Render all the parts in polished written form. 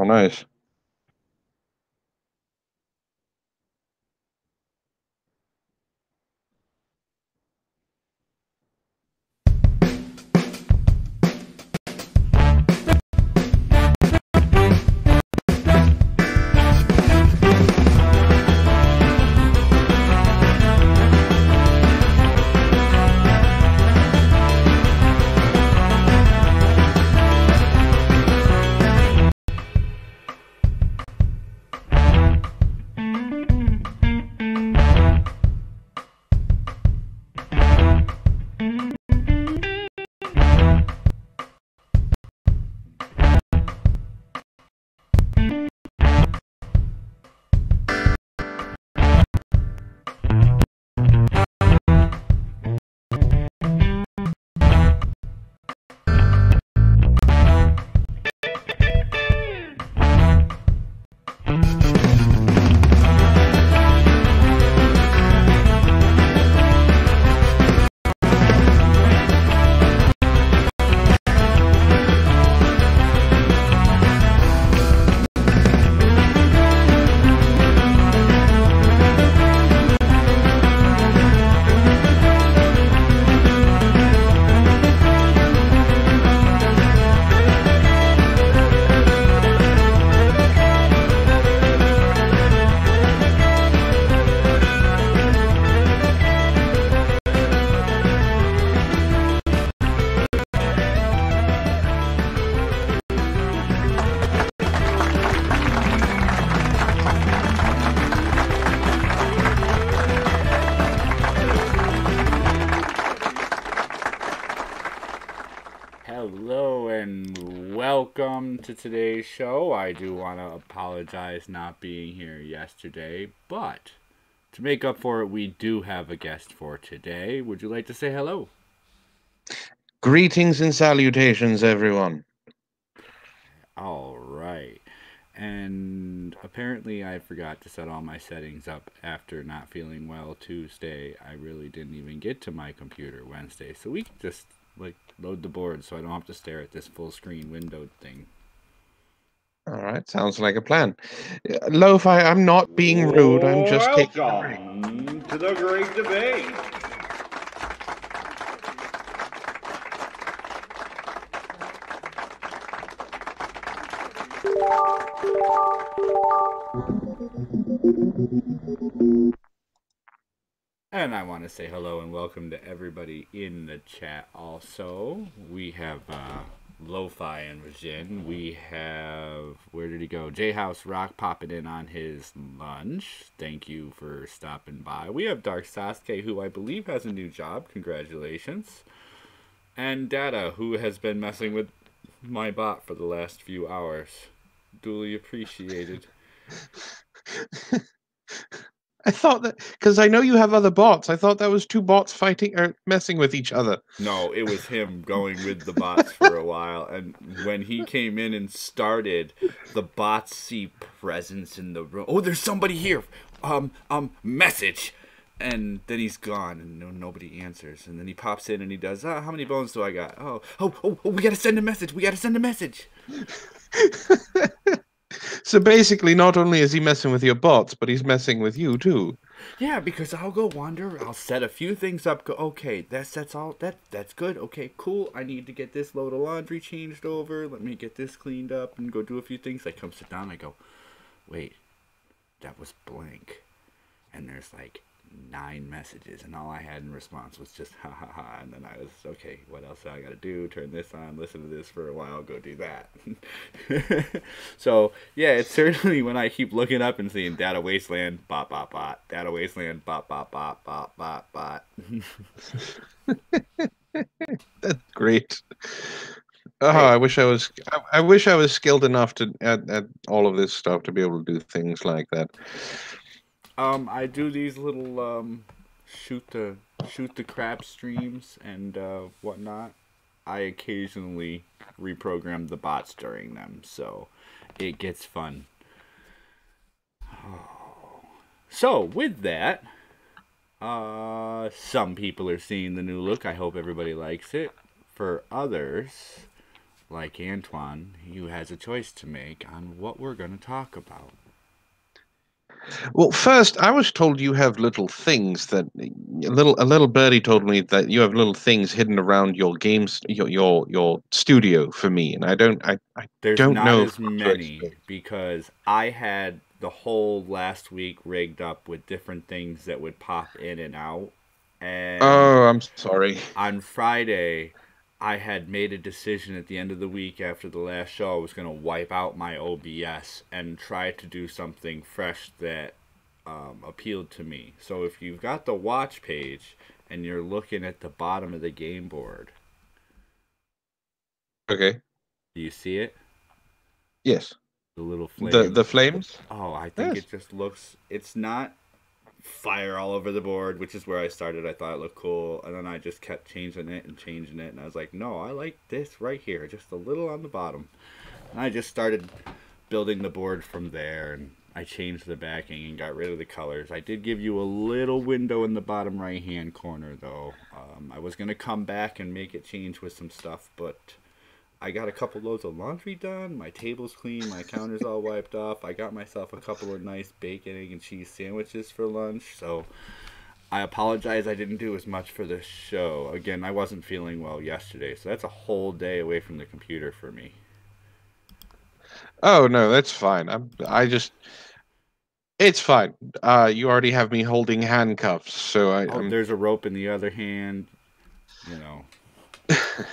nice. Welcome to today's show. I do want to apologize not being here yesterday, but to make up for it, we do have a guest for today. Would you like to say hello? Greetings and salutations, everyone. All right. And apparently I forgot to set all my settings up after not feeling well Tuesday. I really didn't even get to my computer Wednesday, so we can just load the board so I don't have to stare at this full screen windowed thing. All right, sounds like a plan. Lo-Fi, I'm not being rude. I'm just taking a break. Welcome to the Great Debate. And I want to say hello and welcome to everybody in the chat also. We have Lo-Fi and Rajin. We have, where did he go? J-House Rock popping in on his lunch. Thank you for stopping by. We have Dark Sasuke, who I believe has a new job. Congratulations. And Data, who has been messing with my bot for the last few hours. Duly appreciated. I thought that, because I know you have other bots, I thought that was two bots fighting or messing with each other. No, it was him going with the bots for a while, and when he came in and started, the bots see presence in the room. Oh, there's somebody here. Message. And then he's gone, and nobody answers. And then he pops in and he does, how many bones do I got? Oh, we gotta send a message. We gotta send a message. So basically, not only is he messing with your bots, but he's messing with you too. Yeah, because I'll go wander. I'll set a few things up. Go, okay, that's all. That's good. Okay, cool. I need to get this load of laundry changed over. Let me get this cleaned up and go do a few things. I come sit down. I go, wait, that was blank. And there's like 9 messages, and all I had in response was just ha ha ha. And then I was, okay, what else do I gotta do? Turn this on, listen to this for a while, go do that. So yeah, it's certainly when I keep looking up and seeing Data Wasteland bot bot bot, Data Wasteland bot bot bot bot bot bot. That's great. Oh, I wish I was skilled enough to at all of this stuff to be able to do things like that. I do these little shoot the crap streams and whatnot. I occasionally reprogram the bots during them, so it gets fun. Oh. So with that, some people are seeing the new look. I hope everybody likes it. For others, like Antwon, who has a choice to make on what we're going to talk about. Well, first, I was told you have little things that a little birdie told me that you have little things hidden around your games, your studio for me, and I There's don't not know as how to many explain. because I had the whole last week rigged up with different things that would pop in and out. And Oh, I'm sorry. on Friday, I had made a decision at the end of the week after the last show. I was going to wipe out my OBS and try to do something fresh that appealed to me. So if you've got the watch page and you're looking at the bottom of the game board, Okay. do you see it? Yes. The little The flames. flames. Oh, I think Yes. it just looks. It's not fire all over the board, which is where I started. I thought it looked cool, and then I just kept changing it, and I was like, no, I like this right here, just a little on the bottom. And I just started building the board from there, and I changed the backing and got rid of the colors. I did give you a little window in the bottom right hand corner, though. I was gonna come back and make it change with some stuff, but I got a couple loads of laundry done. My table's clean. My counter's all wiped off. I got myself a couple of nice bacon, egg, and cheese sandwiches for lunch. So I apologize I didn't do as much for this show. Again, I wasn't feeling well yesterday, so that's a whole day away from the computer for me. Oh no, that's fine. I just it's fine. You already have me holding handcuffs, so Oh, I'm there's a rope in the other hand. You know,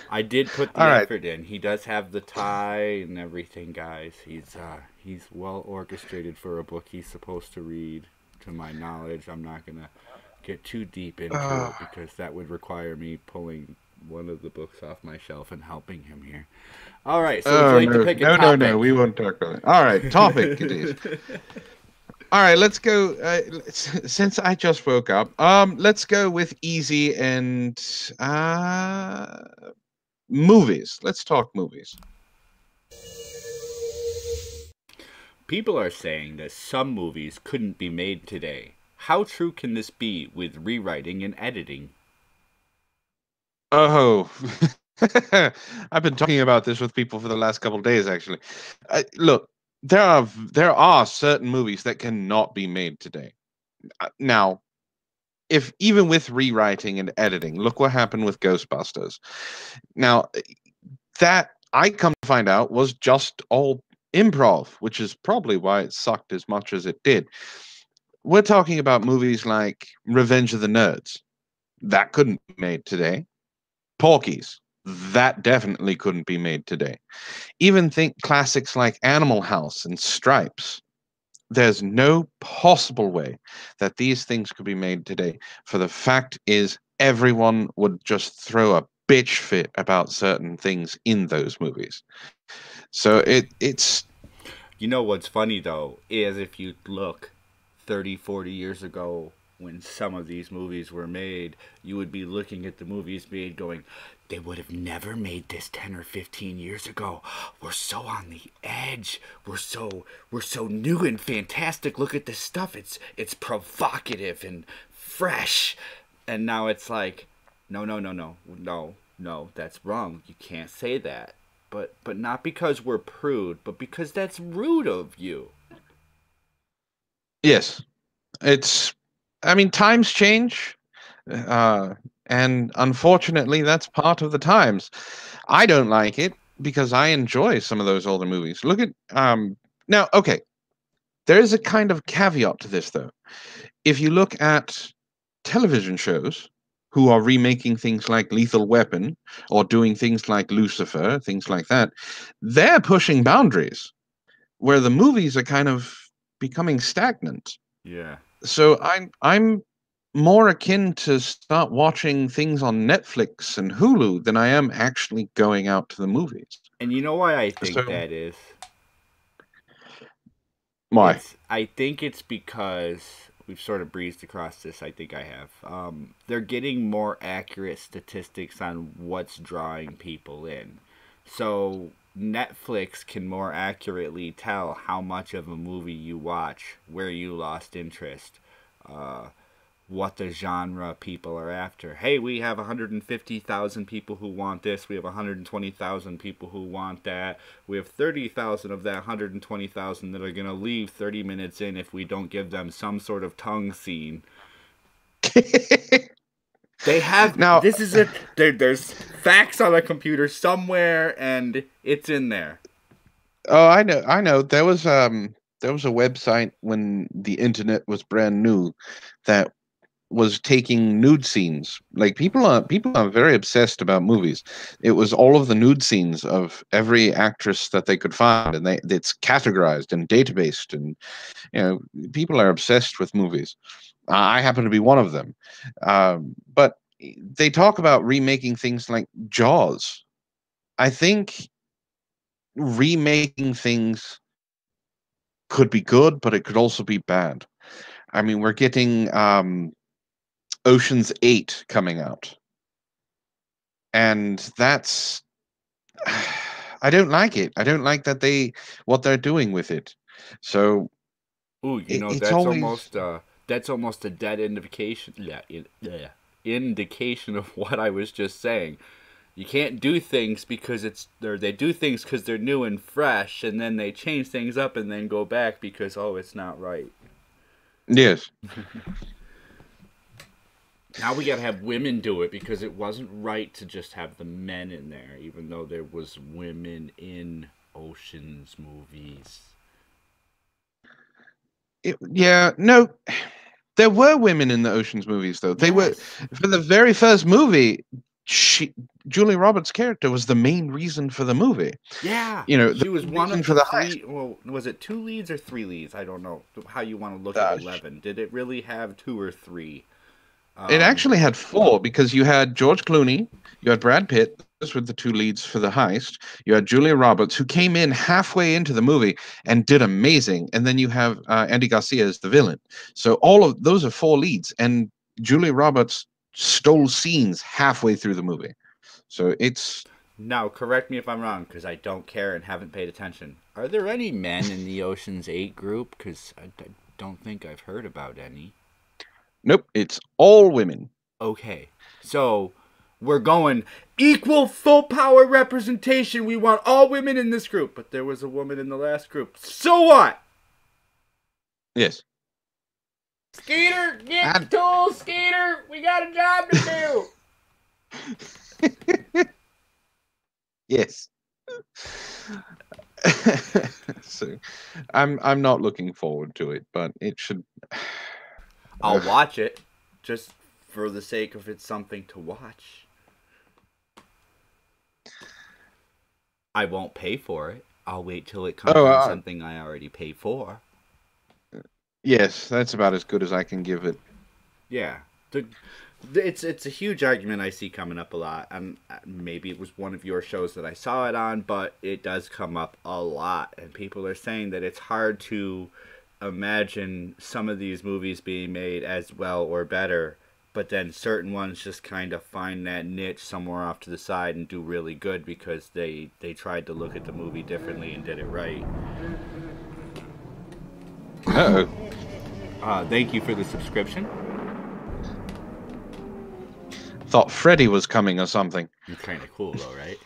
I did put all the right. effort in. He does have the tie and everything, guys. He's well orchestrated for a book he's supposed to read. To my knowledge, I'm not gonna get too deep into Uh, it because that would require me pulling one of the books off my shelf and helping him here. All right, so would you oh like to no, pick a no, no, no. topic? We won't talk about it. All right, topic it is. All right, let's go. Since I just woke up, let's go with easy and movies. Let's talk movies. People are saying that some movies couldn't be made today. How true can this be with rewriting and editing? Oh, I've been talking about this with people for the last couple of days, actually. Look, there are certain movies that cannot be made today. Now, if even with rewriting and editing, look what happened with Ghostbusters. Now, that I come to find out was just all improv, which is probably why it sucked as much as it did. We're talking about movies like Revenge of the Nerds. That couldn't be made today. Porky's. That definitely couldn't be made today. Even think classics like Animal House and Stripes. There's no possible way that these things could be made today. For the fact is, everyone would just throw a bitch fit about certain things in those movies. So it's You know what's funny though is if you look 30, 40 years ago when some of these movies were made, you would be looking at the movies made going, they would have never made this 10 or 15 years ago. We're so on the edge. We're so new and fantastic. Look at this stuff. It's provocative and fresh. And now it's like, no, no, no, no. No, no, that's wrong. You can't say that. But not because we're prude, but because that's rude of you. yes, it's I mean times change. Uh and unfortunately that's part of the times. I don't like it because I enjoy some of those older movies. Look at now okay, there is a kind of caveat to this though. If you look at television shows who are remaking things like Lethal Weapon or doing things like Lucifer, things like that, they're pushing boundaries where the movies are kind of becoming stagnant. Yeah. So I'm more akin to start watching things on Netflix and Hulu than I am actually going out to the movies. And you know why I think So that is? why? I think it's because we've sort of breezed across this. I think I have. They're getting more accurate statistics on what's drawing people in. So Netflix can more accurately tell how much of a movie you watch, where you lost interest, uh, what the genre people are after. Hey, we have 150,000 people who want this. We have 120,000 people who want that. We have 30,000 of that 120,000 that are going to leave 30 minutes in if we don't give them some sort of tongue scene. They have now. This is it. There's facts on a computer somewhere, and it's in there. Oh, I know. There was a website when the internet was brand new that was taking nude scenes. Like people are very obsessed about movies. It was all of the nude scenes of every actress that they could find, and it's categorized and databased, and people are obsessed with movies. I happen to be one of them. But they talk about remaking things like Jaws. I think remaking things could be good, but it could also be bad. I mean, we're getting Ocean's 8 coming out. And that's I don't like it. I don't like that what they're doing with it. So ooh, it's always that's almost a dead indication. Indication of what I was just saying. You can't do things because they do things because they're new and fresh, and then they change things up and then go back because it's not right. Yes. Now we gotta have women do it because it wasn't right to just have the men in there, even though there was women in Ocean's movies. No, there were women in the Ocean's movies, though. They were, for the very first movie, Julia Roberts' character was the main reason for the movie. Yeah, she was one of for the three. Well, was it 2 leads or 3 leads? I don't know how you want to look at 11. Did it really have 2 or 3? It actually had 4 because you had George Clooney, you had Brad Pitt. Those were the 2 leads for the heist. You had Julia Roberts, who came in halfway into the movie and did amazing, and then you have Andy Garcia as the villain. So all of those are 4 leads, and Julia Roberts stole scenes halfway through the movie. So it's... Now, correct me if I'm wrong, because I don't care and haven't paid attention. Are there any men in the Ocean's 8 group? Because I don't think I've heard about any. Nope, it's all women. Okay, so we're going equal full power representation. We want all women in this group, but there was a woman in the last group. So what? Yes. Skeeter, get the tools, Skeeter. We got a job to do. Yes. So, I'm not looking forward to it, but it should. I'll watch it, just for the sake of it's something to watch. I won't pay for it. I'll wait till it comes on something I already pay for. Yes, that's about as good as I can give it. Yeah. It's a huge argument I see coming up a lot. Maybe it was one of your shows that I saw it on, but it does come up a lot. And people are saying that it's hard to imagine some of these movies being made as well or better, but then certain ones just kind of find that niche somewhere off to the side and do really good because they tried to look at the movie differently and did it right. Uh-oh. Thank you for the subscription. Thought Freddy was coming or something. It's kind of cool though, right?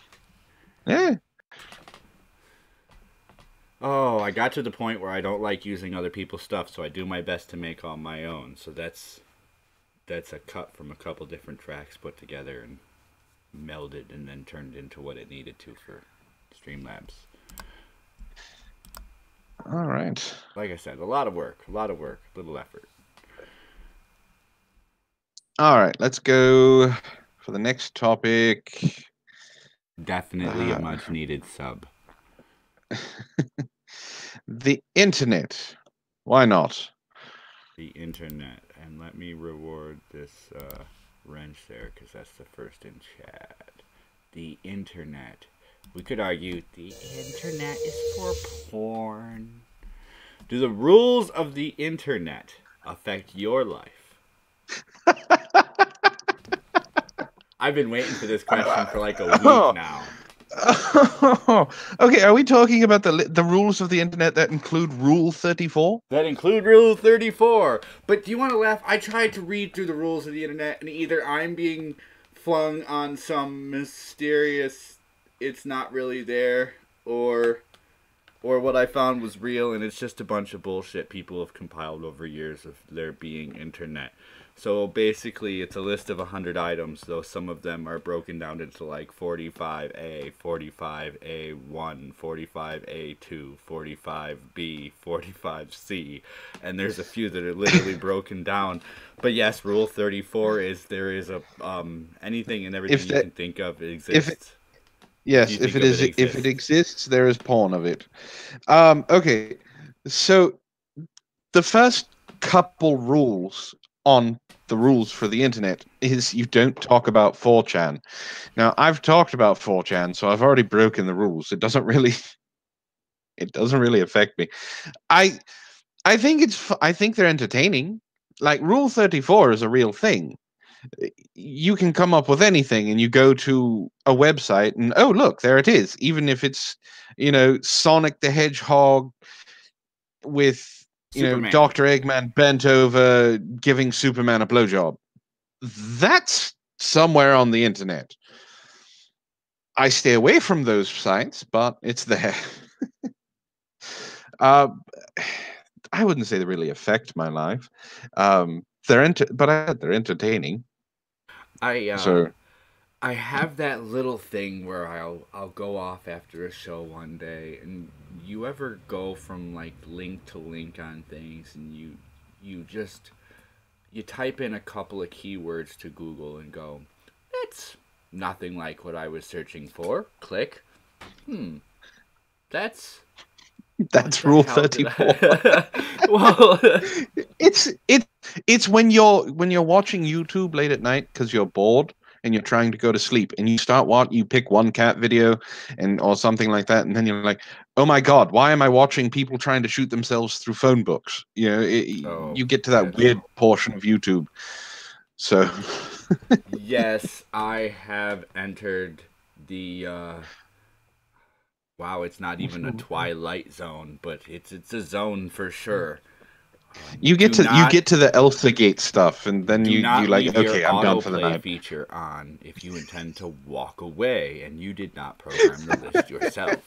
Yeah. Oh, I got to the point where I don't like using other people's stuff, so I do my best to make all my own. So that's a cut from a couple different tracks put together and melded and then turned into what it needed to for Streamlabs. All right. Like I said, a lot of work, little effort. All right, let's go for the next topic. Definitely a much-needed sub. The internet. Why not? The internet. And let me reward this wrench there, because that's the first in chat. The internet. We could argue the internet is for porn. Do the rules of the internet affect your life? I've been waiting for this question for like a week now. Okay, are we talking about the rules of the internet that include Rule 34? That include Rule 34. But do you want to laugh? I tried to read through the rules of the internet, and either I'm being flung on some mysterious, it's not really there, or what I found was real, and it's just a bunch of bullshit people have compiled over years of there being internet. So basically, it's a list of 100 items, though some of them are broken down into like 45A, 45A1, 45A2, 45B, 45C, and there's a few that are literally broken down. But yes, Rule 34 is there is a anything and everything you can think of exists. Yes, if it exists, there is porn of it. Okay, so the first couple rules on the rules for the internet is you don't talk about 4chan. Now, I've talked about 4chan, so I've already broken the rules. It doesn't really affect me. I think they're entertaining. Like Rule 34 is a real thing. You can come up with anything and you go to a website and oh look, there it is, even if it's Sonic the Hedgehog with Superman. Dr. Eggman bent over giving Superman a blowjob. That's somewhere on the internet. I stay away from those sites, but it's there. uh, I wouldn't say they really affect my life. They're entertaining. I have that little thing where I'll go off after a show one day, and you ever go from like link to link on things, and you type in a couple of keywords to Google and go, it's nothing like what I was searching for. Click. That's Rule 34. Well, it's when you're watching YouTube late at night because you're bored and you're trying to go to sleep, and you pick one cat video or something like that, and then you're like, oh my god, why am I watching people trying to shoot themselves through phone books? You get to that weird portion of YouTube. So yes, I have entered the wow, it's not even a twilight zone, but it's a zone for sure. You get to the Elsa Gate stuff, and then you like, okay, I'm done for the night. Feature on if you intend to walk away and you did not program the list yourself.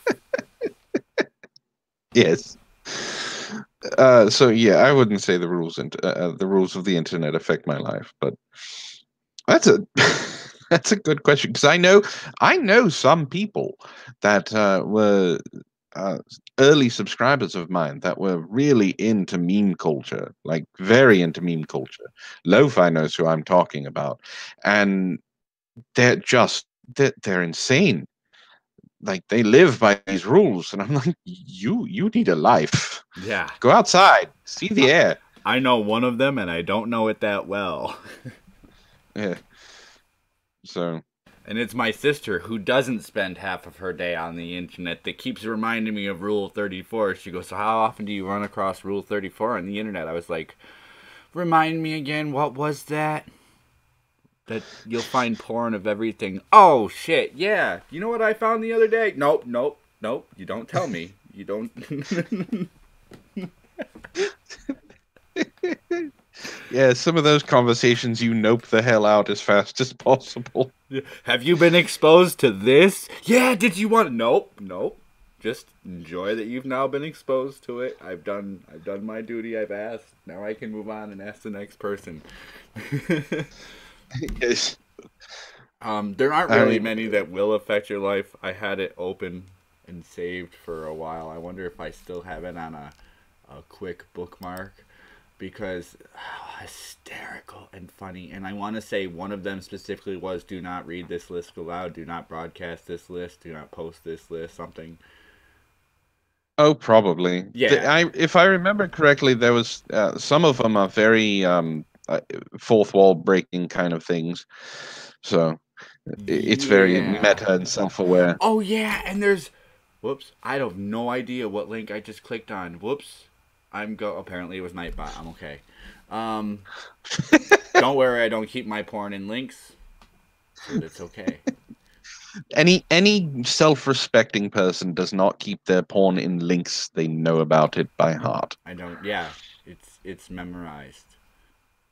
Yes. So yeah, I wouldn't say the rules of the internet affect my life, but that's a good question, because I know some people that were early subscribers of mine that were really into meme culture, like very into meme culture. Lo-Fi knows who I'm talking about, and they're insane. Like, they live by these rules, and I'm like, you need a life. Yeah, go outside, see the air. I know one of them, and I don't know it that well. Yeah. So. And it's my sister, who doesn't spend half of her day on the internet, that keeps reminding me of Rule 34. She goes, so how often do you run across Rule 34 on the internet? I was like, remind me again, what was that? That you'll find porn of everything. Oh, shit, yeah. You know what I found the other day? Nope. You don't tell me. You don't. Yeah, some of those conversations you nope the hell out as fast as possible. Have you been exposed to this? Yeah, did you want... Nope. Just enjoy that you've now been exposed to it. I've done my duty, I've asked. Now I can move on and ask the next person. Yes. There aren't really many that will affect your life. I had it open and saved for a while. I wonder if I still have it on a quick bookmark, because hysterical and funny. And I want to say one of them specifically was, do not read this list aloud, do not broadcast this list, do not post this list, something. Oh, probably. Yeah. If I remember correctly, there was some of them are very fourth wall breaking kind of things. So it's very meta and self-aware. Oh yeah, and there's, whoops, I have no idea what link I just clicked on. Whoops. Apparently it was Nightbot. I'm okay. Don't worry, I don't keep my porn in links, so it's okay. Any self-respecting person does not keep their porn in links. They know about it by heart. I don't. Yeah, it's memorized.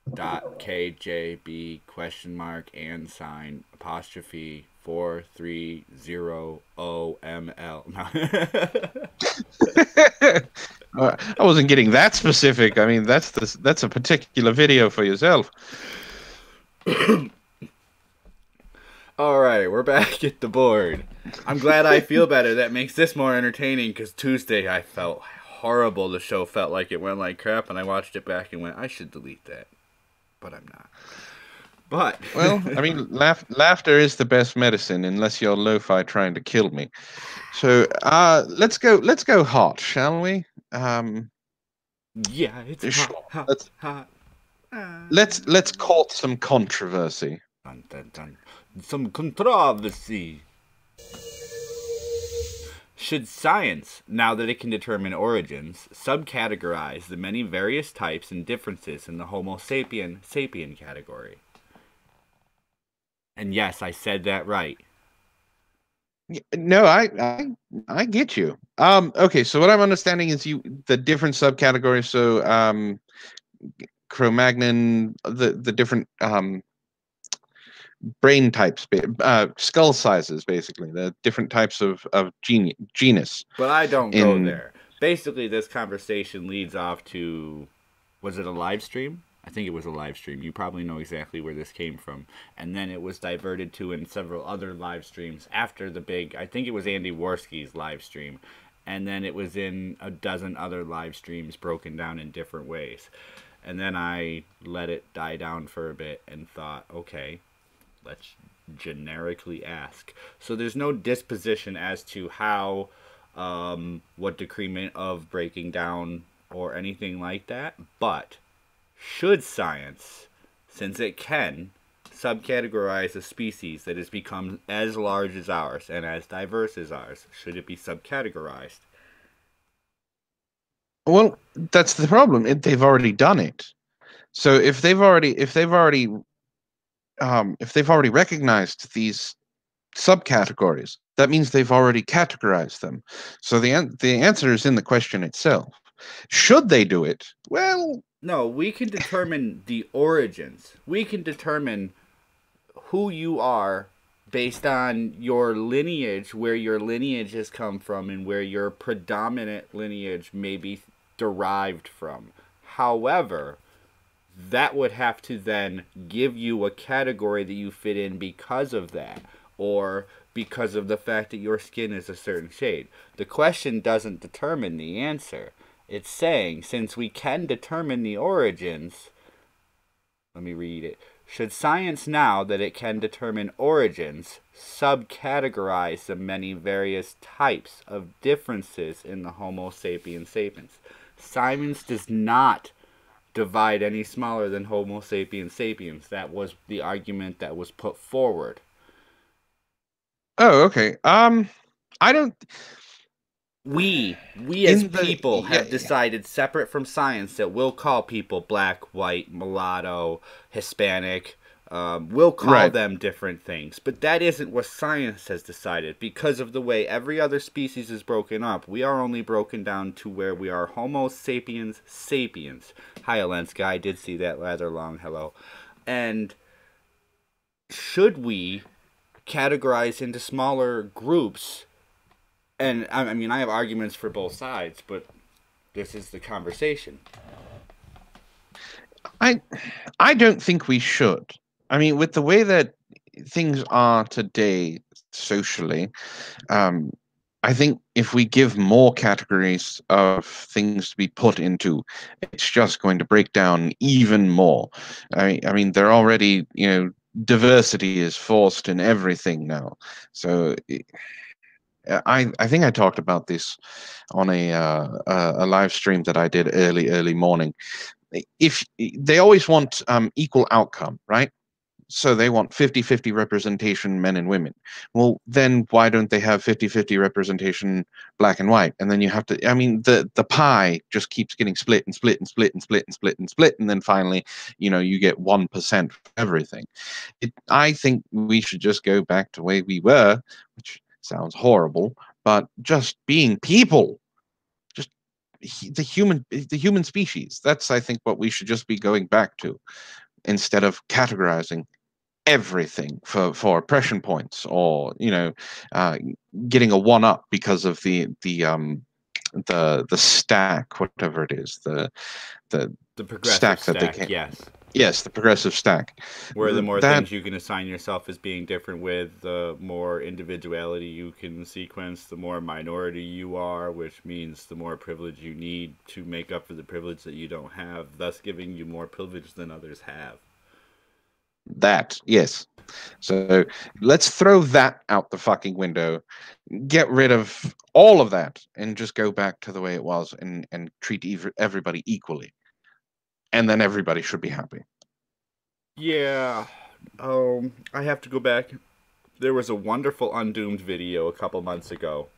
.KJB question mark and sign apostrophe 430OML. I wasn't getting that specific. I mean, that's a particular video for yourself. All right, we're back at the board. I'm glad I feel better. That makes this more entertaining because Tuesday I felt horrible. The show felt like it went like crap, and I watched it back and went, I should delete that. But I'm not. But well, I mean, laughter is the best medicine, unless you're lo-fi trying to kill me. So, let's go hot, shall we? Yeah, it's sure. hot. Let's court some controversy. Dun, dun, dun. Some controversy. Should science, now that it can determine origins, subcategorize the many various types and differences in the Homo sapien category? And yes, I said that right. No, I get you. Okay, so what I'm understanding is the different subcategories. So, Cro-Magnon, the different brain types, skull sizes, basically the different types of genus. But I don't go there. Basically, this conversation leads off to, was it a live stream? I think it was a live stream. You probably know exactly where this came from. And then it was diverted to in several other live streams after the big, I think it was Andy Worski's live stream. And then it was in a dozen other live streams broken down in different ways. And then I let it die down for a bit and thought, okay, let's generically ask. So there's no disposition as to how, what decrement of breaking down or anything like that. But should science, since it can, subcategorize a species that has become as large as ours and as diverse as ours, should it be subcategorized? Well, that's the problem. They've already done it. So if they've already recognized these subcategories, that means they've already categorized them. So the answer is in the question itself. Should they do it? Well, no, we can determine the origins. We can determine who you are based on your lineage, where your lineage has come from, and where your predominant lineage may be derived from. However, that would have to then give you a category that you fit in because of that, or because of the fact that your skin is a certain shade. The question doesn't determine the answer. It's saying, since we can determine the origins, let me read it. Should science, now that it can determine origins, subcategorize the many various types of differences in the Homo sapiens sapiens? Science does not divide any smaller than Homo sapiens sapiens. That was the argument that was put forward. Oh, okay. I don't. We as people have decided, separate from science, that we'll call people black, white, mulatto, Hispanic. We'll call them different things. But that isn't what science has decided. Because of the way every other species is broken up, we are only broken down to where we are Homo sapiens sapiens. Hi, Alenska. I did see that rather long hello. And should we categorize into smaller groups? And I mean, I have arguments for both sides, but this is the conversation. I don't think we should. I mean, with the way that things are today socially, I think if we give more categories of things to be put into, it's just going to break down even more. I mean, they're already, diversity is forced in everything now. So I think I talked about this on a live stream that I did early morning. If they always want equal outcome, right? So they want 50-50 representation, men and women. Well, then why don't they have 50-50 representation, black and white? And then you have to, I mean, the pie just keeps getting split and split and split and split and split and split. And then finally, you get 1% for everything. I think we should just go back to the way we were, which sounds horrible, but just being people, just the human species. That's, I think, what we should just be going back to, instead of categorizing everything for oppression points, or getting a one up because of the stack, whatever it is, the progressive stack that they stack, can. Yes, the progressive stack. Where the more things you can assign yourself as being different with, the more individuality you can sequence, the more minority you are, which means the more privilege you need to make up for the privilege that you don't have, thus giving you more privilege than others have. That, yes. So let's throw that out the fucking window, get rid of all of that, and just go back to the way it was, and treat everybody equally. And then everybody should be happy. Yeah. I have to go back. There was a wonderful Undoomed video a couple months ago.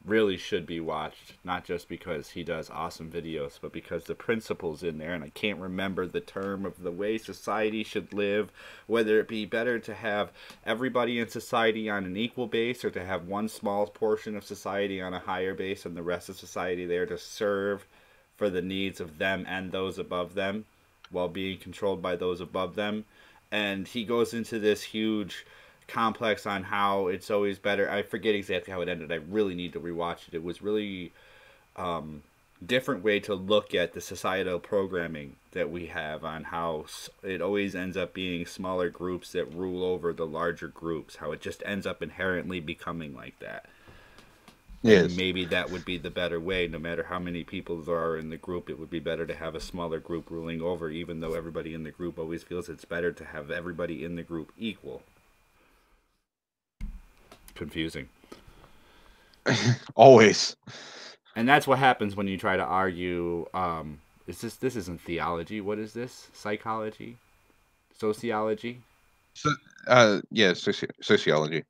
Really should be watched, not just because he does awesome videos, but because the principles in there, and I can't remember the term of the way society should live, whether it be better to have everybody in society on an equal base, or to have one small portion of society on a higher base and the rest of society there to serve for the needs of them and those above them, while being controlled by those above them. And he goes into this huge complex on how it's always better. I forget exactly how it ended. I really need to rewatch it. It was really different way to look at the societal programming that we have, on how it always ends up being smaller groups that rule over the larger groups, how it just ends up inherently becoming like that. Yes. And maybe that would be the better way. No matter how many people there are in the group, it would be better to have a smaller group ruling over, even though everybody in the group always feels it's better to have everybody in the group equal. Confusing. Always. And that's what happens when you try to argue. This isn't theology. What is this? Psychology? Sociology? Sociology.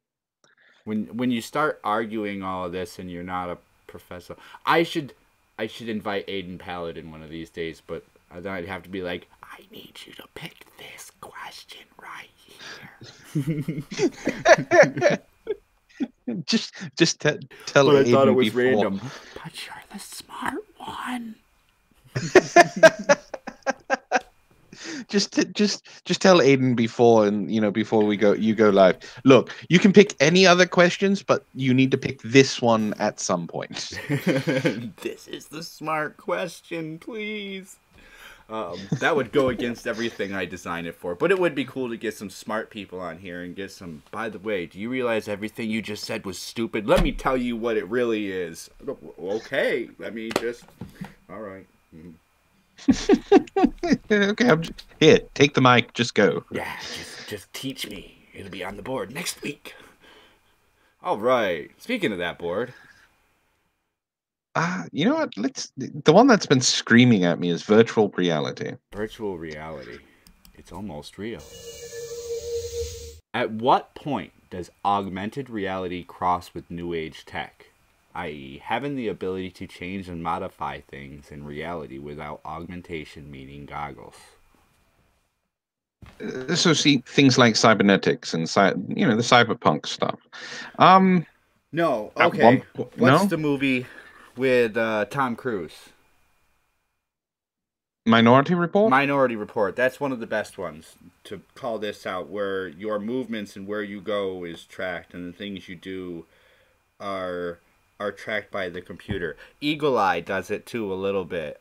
When you start arguing all of this and you're not a professor, I should invite Aiden Paladin one of these days, but then I'd have to be like, I need you to pick this question right here. just tell but Aiden I thought it was before. Random. But you're the smart one. Just tell Aiden before, and before you go live. Look, you can pick any other questions, but you need to pick this one at some point. This is the smart question, please. That would go against everything I designed it for, but it would be cool to get some smart people on here and get some. By the way, do you realize everything you just said was stupid? Let me tell you what it really is. Okay, let me just. All right. Okay, here, take the mic, just go. Yeah, just teach me. It'll be on the board next week. All right. Speaking of that board. You know what? The one that's been screaming at me is virtual reality. Virtual reality. It's almost real. At what point does augmented reality cross with new age tech? I.e., having the ability to change and modify things in reality without augmentation, meaning goggles. So see things like cybernetics and the cyberpunk stuff. No, okay. What's the movie with Tom Cruise? Minority Report? Minority Report. That's one of the best ones to call this out, where your movements and where you go is tracked, and the things you do are tracked by the computer. Eagle Eye does it too a little bit.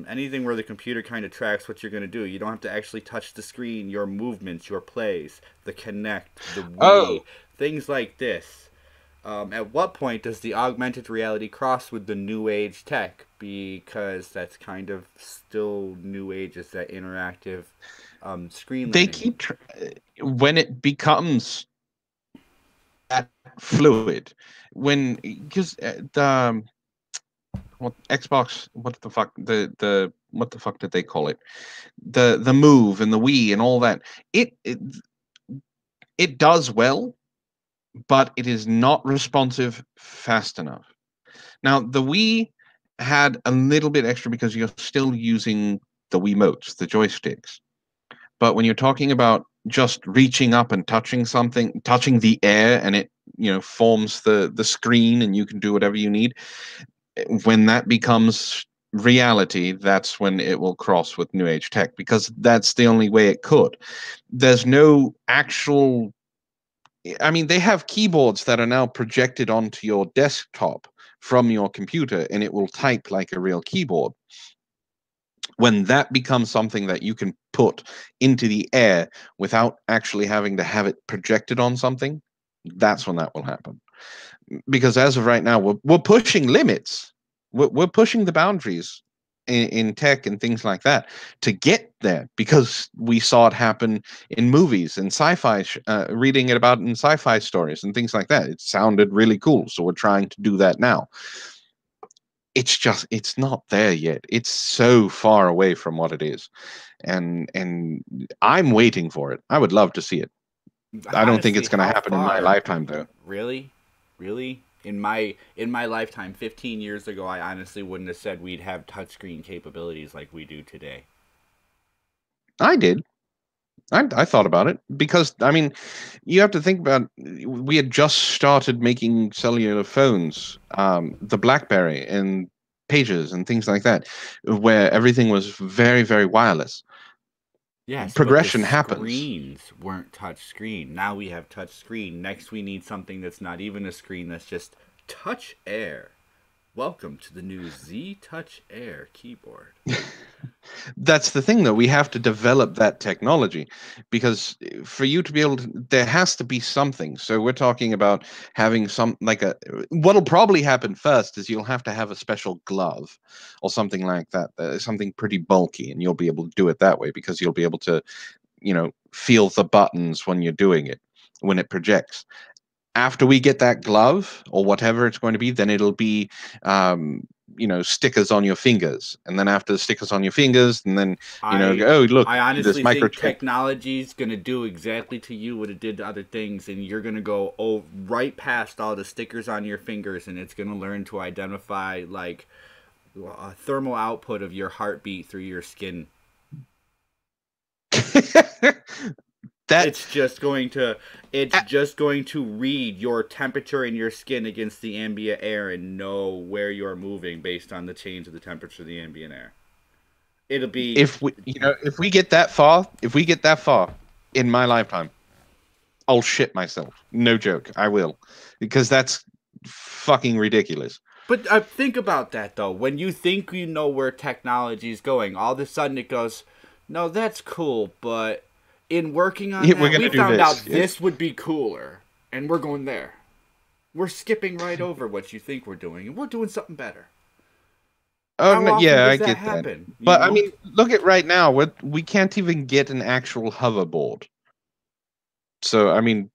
Anything where the computer kind of tracks what you're going to do. You don't have to actually touch the screen. Your movements, your plays, the Kinect, the Wii, things like this. At what point does the augmented reality cross with the new age tech? Because that's kind of still new age, is that interactive screen. They keep when it becomes that fluid, because the Xbox, what the fuck, the what the fuck did they call it? The Move and the Wii and all that. It does well, but it is not responsive fast enough. Now, the Wii had a little bit extra because you're still using the Wiimotes, the joysticks. But when you're talking about just reaching up and touching something, touching the air, and it, forms the screen and you can do whatever you need, when that becomes reality, that's when it will cross with new age tech, because that's the only way it could. There's no actual, I mean, they have keyboards that are now projected onto your desktop from your computer, and it will type like a real keyboard. When that becomes something that you can put into the air without actually having to have it projected on something, that's when that will happen. Because as of right now, we're pushing limits. We're pushing the boundaries in tech and things like that to get there, because we saw it happen in movies and sci-fi, reading it about in sci-fi stories and things like that. It sounded really cool, so we're trying to do that now. It's not there yet. It's so far away from what it is, and I'm waiting for it. I would love to see it. I don't think it's going to happen in my lifetime, though. Really? In my lifetime, 15 years ago, I honestly wouldn't have said we'd have touchscreen capabilities like we do today. I did. I thought about it, because, I mean, you have to think about, we had just started making cellular phones, the BlackBerry and Pages and things like that, where everything was very, very wireless. Yes, progression but the happens. Screens weren't touch screen. Now we have touch screen. Next we need something that's not even a screen, that's just Touch Air. Welcome to the new Z Touch Air keyboard. That's the thing, though. We have to develop that technology, because for you to be able to, there has to be something. So we're talking about having what'll probably happen first is you'll have to have a special glove or something like that, something pretty bulky, and you'll be able to do it that way, because you'll be able to, feel the buttons when you're doing it, when it projects. After we get that glove or whatever it's going to be, then it'll be, stickers on your fingers. And then after the stickers on your fingers, and then, oh, look, I honestly think technology is going to do exactly to you what it did to other things. And you're going to go right past all the stickers on your fingers, and it's going to learn to identify like a thermal output of your heartbeat through your skin. It's just going to read your temperature in your skin against the ambient air and know where you're moving based on the change of the temperature of the ambient air. It'll be, if we get that far in my lifetime, I'll shit myself. No joke, I will, because that's fucking ridiculous. But think about that, though. When you think you know where technology is going, all of a sudden it goes, no, that's cool, but in working on that, we found out this would be cooler, and we're going there. We're skipping right over what you think we're doing, and we're doing something better. Yeah, I get that. But I mean, look at right now. We can't even get an actual hoverboard. So I mean,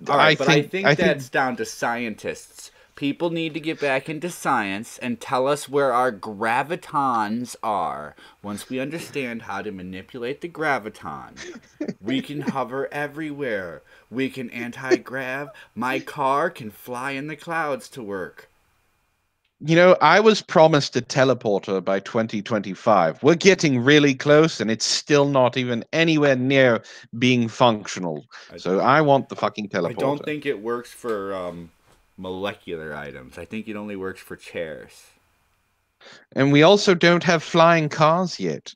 I think that's down to scientists. People need to get back into science and tell us where our gravitons are. Once we understand how to manipulate the graviton, we can hover everywhere. We can anti-grav. My car can fly in the clouds to work. I was promised a teleporter by 2025. We're getting really close, and it's still not even anywhere near being functional. So I want the fucking teleporter. I don't think it works for molecular items. I think it only works for chairs. And we also don't have flying cars yet.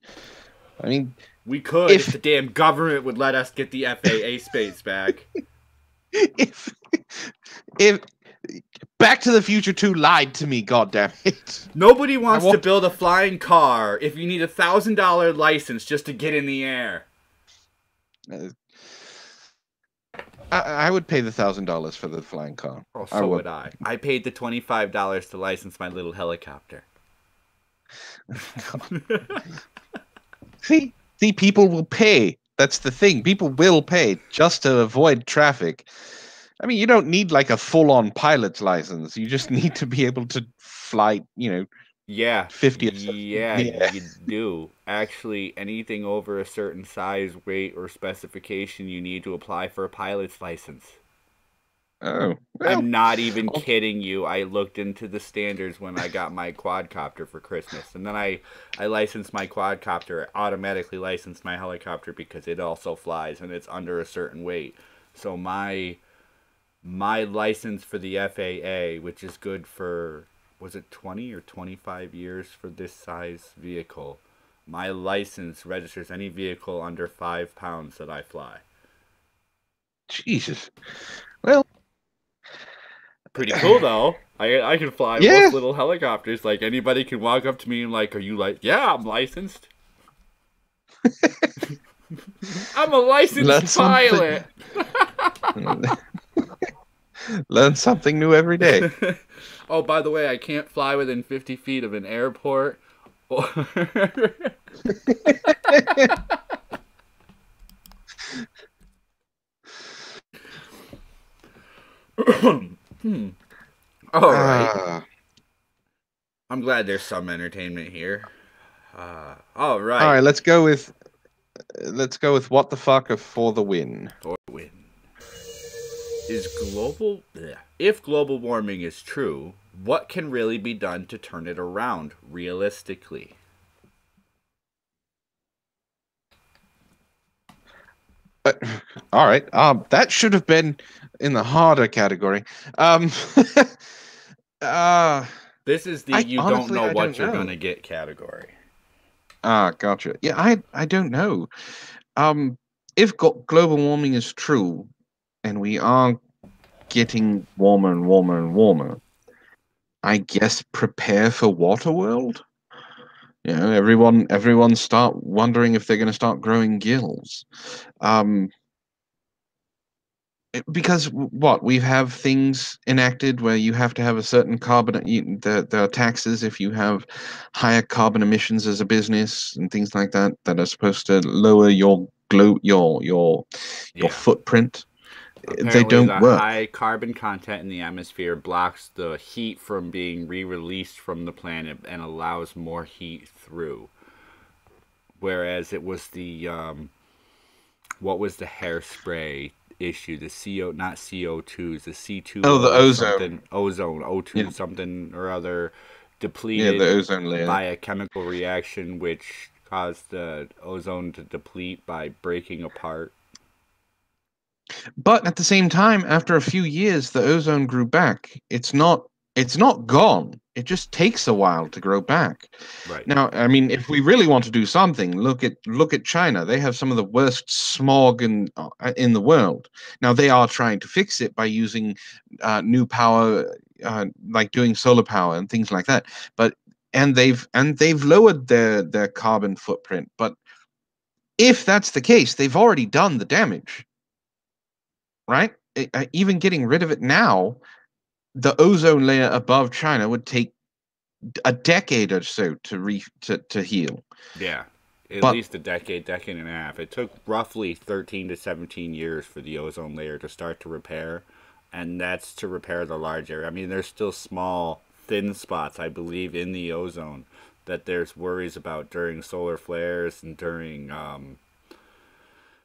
I mean, we could if the damn government would let us get the FAA space back. If Back to the Future 2 lied to me, goddammit. Nobody wants to build a flying car if you need a $1,000 license just to get in the air. I would pay the $1,000 for the flying car. Oh, so would I. I paid the $25 to license my little helicopter. See, people will pay. That's the thing. People will pay just to avoid traffic. I mean, you don't need like a full-on pilot's license. You just need to be able to fly, Yeah, 50 or 60. yeah, Yeah. you do. Actually, anything over a certain size, weight, or specification, you need to apply for a pilot's license. Oh, well. I'm not even Okay. kidding you. I looked into the standards when I got my quadcopter for Christmas. And then I licensed my quadcopter, automatically licensed my helicopter because it also flies and it's under a certain weight. So my license for the FAA, which is good for, was it 20 or 25 years for this size vehicle? My license registers any vehicle under 5 pounds that I fly. Jesus. Well, Pretty cool though. I can fly yeah. most little helicopters. Like anybody can walk up to me and like, "Are you like?" Yeah, I'm licensed. I'm a Learn licensed something. pilot. Learn something new every day. Oh, by the way, I can't fly within 50 feet of an airport. All right. Ah. I'm glad there's some entertainment here. All All right. right, let's go with what the fuck for the win. Or win. Is global if global warming is true, what can really be done to turn it around realistically? All right. That should have been in the harder category. uh, This is the I you don't honestly know I what don't you're know. gonna get category. Gotcha. Yeah, I don't know. If global warming is true, and we are getting warmer and warmer and warmer, I guess prepare for Waterworld. You know, everyone start wondering if they're going to start growing gills. Um, because what we have things enacted where you have to have a certain carbon. There are taxes if you have higher carbon emissions as a business and things like that that are supposed to lower your your Yeah. footprint. They Apparently, don't the work. high carbon content in the atmosphere blocks the heat from being re released from the planet and allows more heat through. Whereas it was the, what was the hairspray issue? The CO, not CO2s, the Oh, the C2O ozone. something, ozone, O2 Yeah, something or other, yeah, the depleted ozone layer. by a chemical reaction which caused the ozone to deplete by breaking apart. But at the same time, after a few years, the ozone grew back. It's not gone. It just takes a while to grow back. Right. Now, I mean, if we really want to do something, look at China. They have some of the worst smog in the world. Now they are trying to fix it by using new power, like doing solar power and things like that. But they've lowered their carbon footprint. But if that's the case, they've already done the damage, right? Even getting rid of it now, the ozone layer above China would take a decade or so to heal. Yeah. At But least a decade, decade and a half. It took roughly 13 to 17 years for the ozone layer to start to repair, and that's to repair the large area. I mean, there's still small, thin spots, I believe, in the ozone that there's worries about during solar flares and during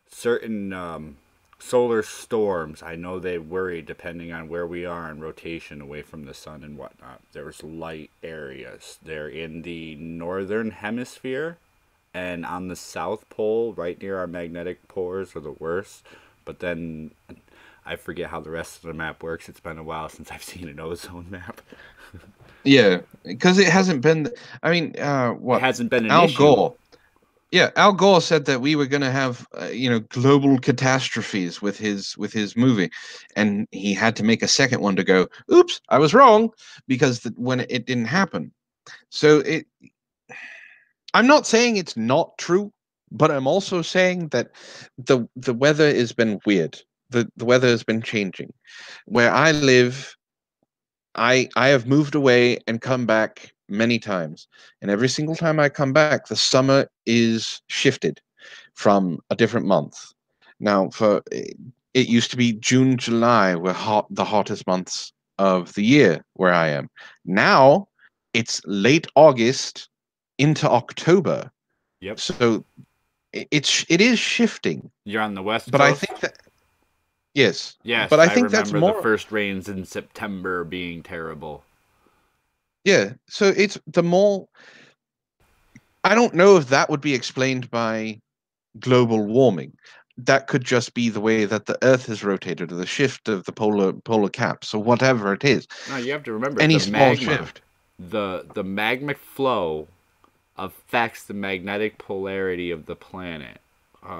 certain solar storms. I know they worry depending on where we are in rotation away from the sun and whatnot. There's light areas. They're in the northern hemisphere and on the south pole, right near our magnetic poles, are the worst. But then I forget how the rest of the map works. It's been a while since I've seen an ozone map. yeah, because it hasn't been. I mean, It what hasn't been an Al issue. Gore? Yeah, Al Gore said that we were going to have, global catastrophes with his movie, and he had to make a second one to go. Oops, I was wrong, because when it didn't happen. So I'm not saying it's not true, but I'm also saying that the weather has been weird. The weather has been changing. Where I live, I have moved away and come back many times, and every single time I come back, the summer is shifted from a different month. Now, it used to be June, July were the hottest months of the year where I am. Now it's late August into October. Yep. So it is shifting. You're on the West But I Coast? think that yes. Yes, But I I think that's remember the more first rains in September being terrible. yeah. So it's the more I don't know if that would be explained by global warming. That could just be the way that the Earth has rotated, or the shift of the polar caps, or whatever it is. No, you have to remember Any the small magma. shift. The magma flow affects the magnetic polarity of the planet.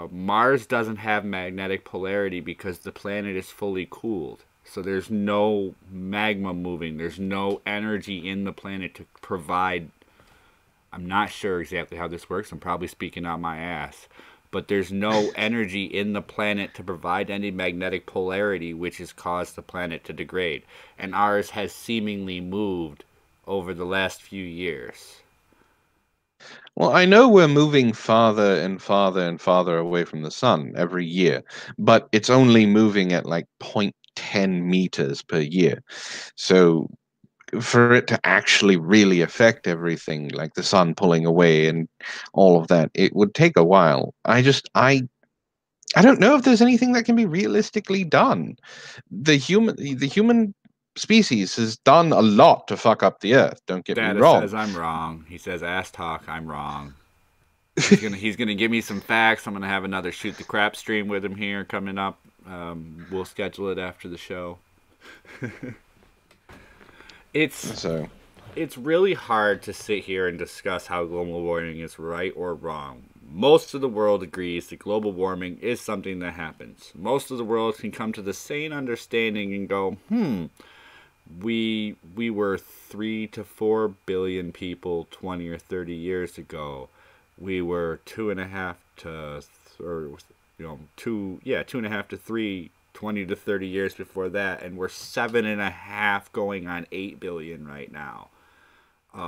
Mars doesn't have magnetic polarity because the planet is fully cooled. So there's no magma moving. There's no energy in the planet to provide. I'm not sure exactly how this works. I'm probably speaking out my ass. But there's no energy in the planet to provide any magnetic polarity, which has caused the planet to degrade. And ours has seemingly moved over the last few years. Well, I know we're moving farther and farther and farther away from the sun every year, but it's only moving at like 0.10 meters per year. So for it to actually really affect everything, like the sun pulling away and all of that, it would take a while. I don't know if there's anything that can be realistically done. The human species has done a lot to fuck up the earth, don't get me Data wrong. says I'm wrong. He says ass talk, I'm wrong. He's gonna give me some facts. I'm gonna have another shoot the crap stream with him here coming up. We'll schedule it after the show. It's So it's really hard to sit here and discuss how global warming is right or wrong. Most of the world agrees that global warming is something that happens. Most of the world can come to the same understanding and go, we were 3 to 4 billion people 20 or 30 years ago. We were 2.5 to, or 2.5 to 3, 20 to 30 years before that, and we're 7.5 going on 8 billion right now.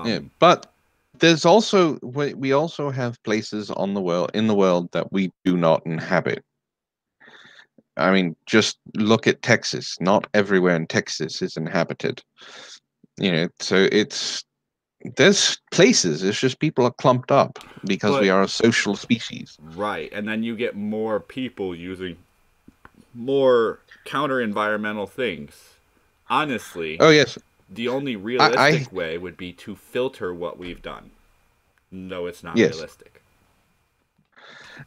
yeah, but there's also we also have places in the world that we do not inhabit. I mean, just look at Texas. Not everywhere in Texas is inhabited. So there's places. It's just people are clumped up because we But are a social species. right, and then you get more people using more counter-environmental things. Honestly, Oh yes, the only realistic way would be to filter what we've done. No, it's not yes. realistic.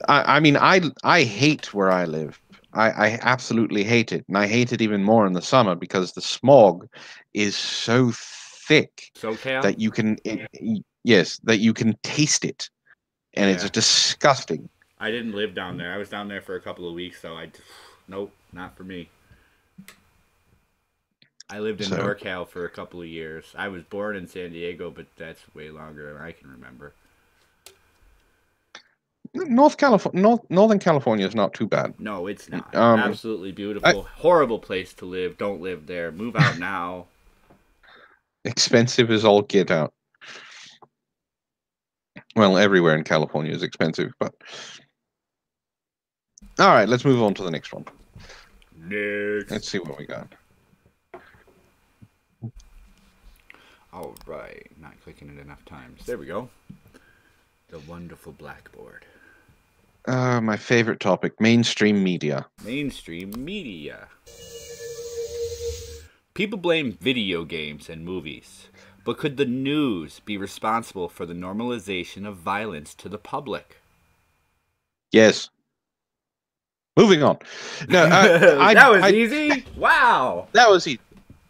I mean, I hate where I live. I absolutely hate it, and I hate it even more in the summer because the smog is so thick SoCal? that yes, that you can taste it, and it's Yeah. disgusting. I didn't live down there. I was down there for a couple of weeks, so nope, not for me. I lived in NorCal for a couple of years. I was born in San Diego, but that's way longer than I can remember. Northern California is not too bad. No, it's not. Absolutely beautiful. Horrible place to live. Don't live there. Move out now. Expensive as all get out. Well, everywhere in California is expensive, but all right, let's move on to the next one. Next. Let's see what we got. All right, not clicking it enough times. There we go. The wonderful blackboard. My favorite topic, mainstream media. Mainstream media. People blame video games and movies, but could the news be responsible for the normalization of violence to the public? Yes. Moving on. No, that was easy. Wow. That was easy.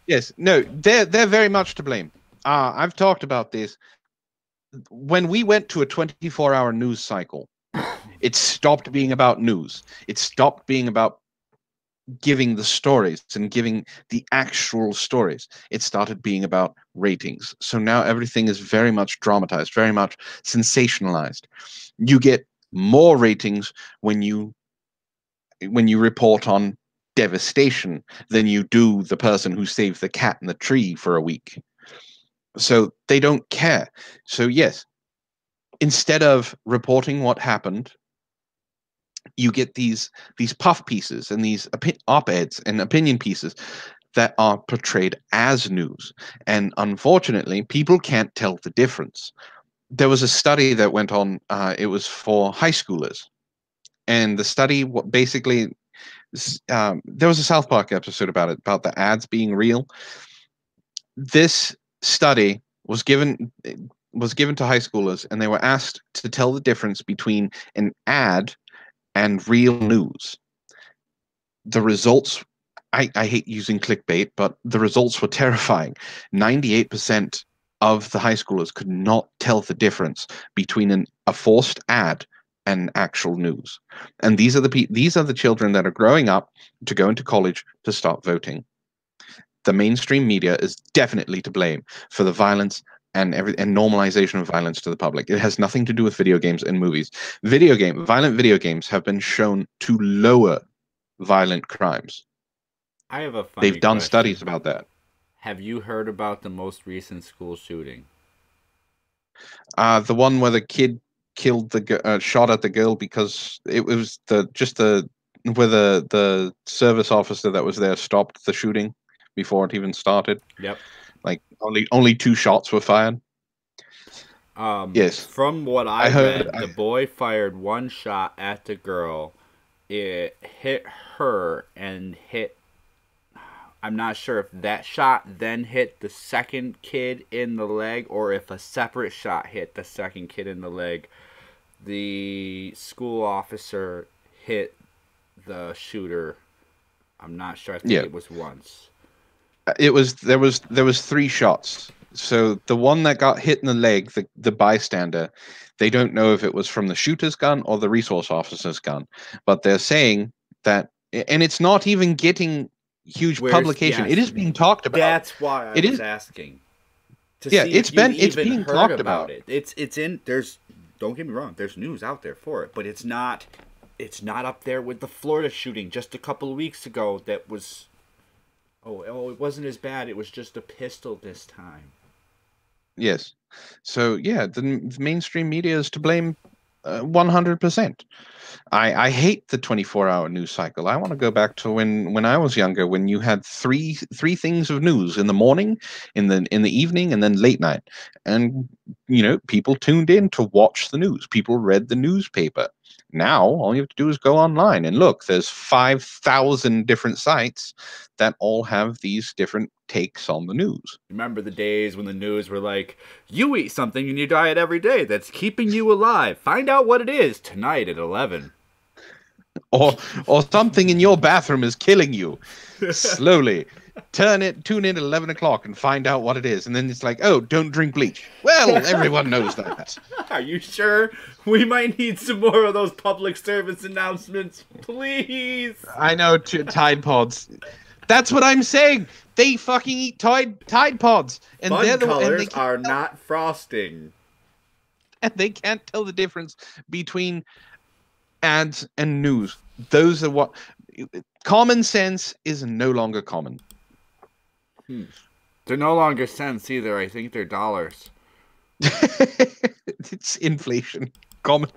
Yes. No, they're very much to blame. I've talked about this. When we went to a 24-hour news cycle, it stopped being about news. It stopped being about giving the stories and giving the actual stories. It started being about ratings. So now everything is very much dramatized, very much sensationalized. You get more ratings when you report on devastation than you do the person who saved the cat in the tree for a week. So they don't care. So yes, instead of reporting what happened, you get these puff pieces and these op-eds and opinion pieces that are portrayed as news. And unfortunately, people can't tell the difference. There was a study that went on, it was for high schoolers. And the study basically, there was a South Park episode about it, about the ads being real. This study was given to high schoolers, and they were asked to tell the difference between an ad and real news. The results, I hate using clickbait, but the results were terrifying. 98% of the high schoolers could not tell the difference between a forced ad and actual news. And these are the children that are growing up to go into college to start voting. The mainstream media is definitely to blame for the violence and normalization of violence to the public. It has nothing to do with video games and movies. Violent video games have been shown to lower violent crimes. I have a funny They've done question. studies about that. Have you heard about the most recent school shooting? The one where the kid killed shot at the girl because it was the service officer that was there stopped the shooting before it even started. Yep. Like only 2 shots were fired. Yes. From what I read, the boy fired 1 shot at the girl. It hit her and hit. I'm not sure if that shot then hit the second kid in the leg or if a separate shot hit the second kid in the leg. The school officer hit the shooter. I'm not sure. I think it was once. There was 3 shots. So the one that got hit in the leg, the bystander, they don't know if it was from the shooter's gun or the resource officer's gun, but they're saying that, and it's not even getting huge publication. Yes, it is being talked about. That's why I was asking. It's being talked about. It's in there's. Don't get me wrong. There's news out there for it, but it's not up there with the Florida shooting just a couple of weeks ago. That was. Oh, it wasn't as bad. It was just a pistol this time. Yes. So, yeah, the mainstream media is to blame 100%. I hate the 24-hour news cycle. I want to go back to when I was younger, when you had three things of news in the morning, in the evening, and then late night. And, people tuned in to watch the news. People read the newspaper. Now, all you have to do is go online and look. There's 5,000 different sites that all have these different takes on the news. Remember the days when the news were like, you eat something in your diet every day that's keeping you alive. Find out what it is tonight at 11. Or something in your bathroom is killing you. Slowly. Tune in at 11 o'clock and find out what it is. And then it's like, oh, don't drink bleach. Well, everyone knows that. Are you sure? We might need some more of those public service announcements. Please. I know, Tide Pods. That's what I'm saying. They fucking eat Tide Pods. And Fun colors are not frosting. And they can't tell the difference between ads and news. Those are what... Common sense is no longer common. They're no longer cents either. I think they're dollars. It's inflation. Common.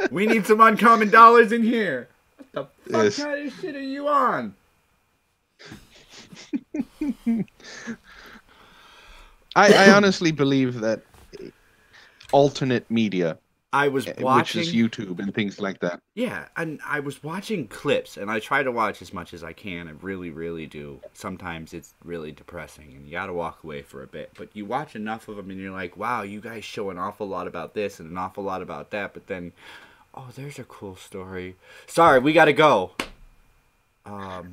We need some uncommon dollars in here. What the fuck kind of shit are you on? I honestly believe that alternate media, I was watching, which is YouTube and things like that. Yeah, and I was watching clips, and I try to watch as much as I can. I really, really do. Sometimes it's really depressing, and you gotta walk away for a bit. But you watch enough of them, and you're like, wow, you guys show an awful lot about this and an awful lot about that. But then, oh, there's a cool story. Sorry, we gotta go.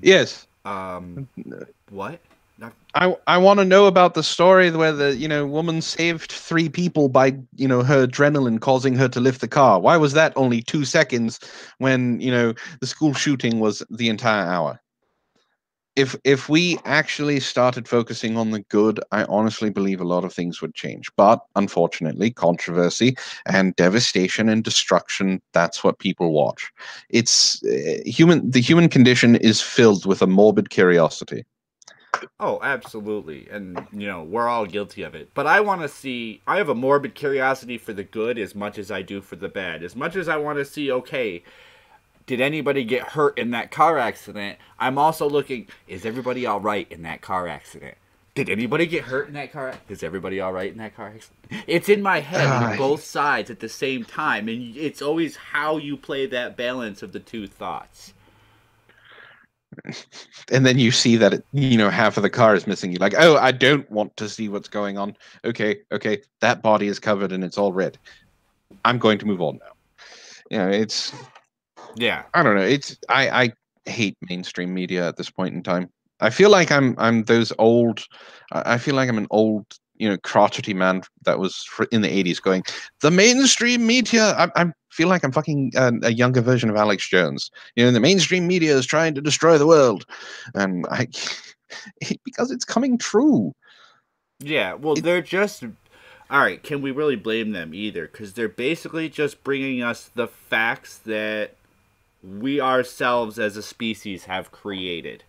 Yes. What? I want to know about the story where the woman saved 3 people by her adrenaline causing her to lift the car. Why was that only 2 seconds when the school shooting was the entire hour? If we actually started focusing on the good, I honestly believe a lot of things would change. But unfortunately, controversy and devastation and destruction, that's what people watch. It's the human condition is filled with a morbid curiosity. Oh, absolutely. And, we're all guilty of it. But I have a morbid curiosity for the good as much as I do for the bad. As much as I want to see, okay, did anybody get hurt in that car accident? I'm also looking, is everybody all right in that car accident? Did anybody get hurt in that car accident? Is everybody all right in that car accident? It's in my head in both sides at the same time, and it's always how you play that balance of the two thoughts. And then you see that half of the car is missing. You're like, oh, I don't want to see what's going on. Okay, that body is covered and it's all red. I'm going to move on now. It's I don't know. It's I hate mainstream media at this point in time. I feel like I'm those old. I feel like I'm an old crotchety man that was in the 80s going, the mainstream media. I feel like I'm fucking a younger version of Alex Jones. The mainstream media is trying to destroy the world, and because it's coming true. Yeah, well, they're just all right. Can we really blame them either? Because they're basically just bringing us the facts that we ourselves as a species have created.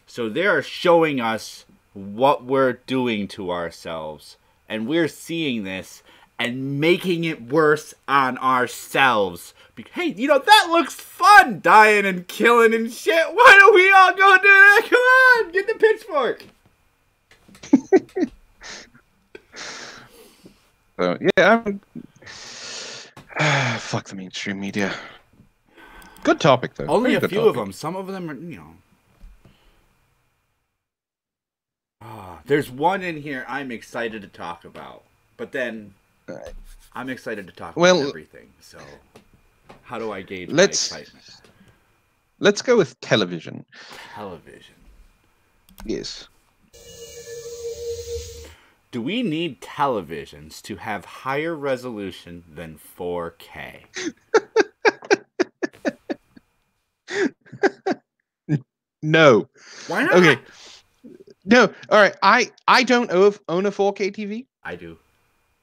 So they are showing us what we're doing to ourselves, and we're seeing this and making it worse on ourselves. Hey, that looks fun, dying and killing and shit. Why don't we all go do that? Come on, get the pitchfork. So yeah, fuck the mainstream media. Good topic though. Only a few of them. Some of them are, there's one in here I'm excited to talk about, but then I'm excited to talk about everything. So, how do I gauge my excitement? Let's go with television. Television. Yes. Do we need televisions to have higher resolution than 4K? No. Why not? Okay. No. All right. I don't own a 4K TV. I do.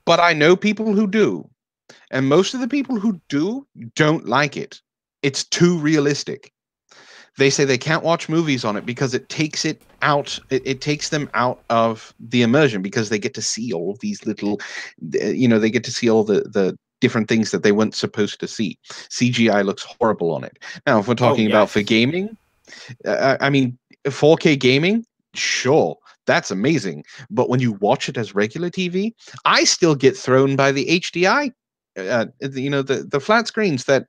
But I know people who do. And most of the people who do don't like it. It's too realistic. They say they can't watch movies on it because it takes it out. It takes them out of the immersion because they get to see all of these little, they get to see all the different things that they weren't supposed to see. CGI looks horrible on it. Now, if we're talking about for gaming, I mean, 4K gaming, sure, that's amazing. But when you watch it as regular TV, I still get thrown by the HDI, the flat screens that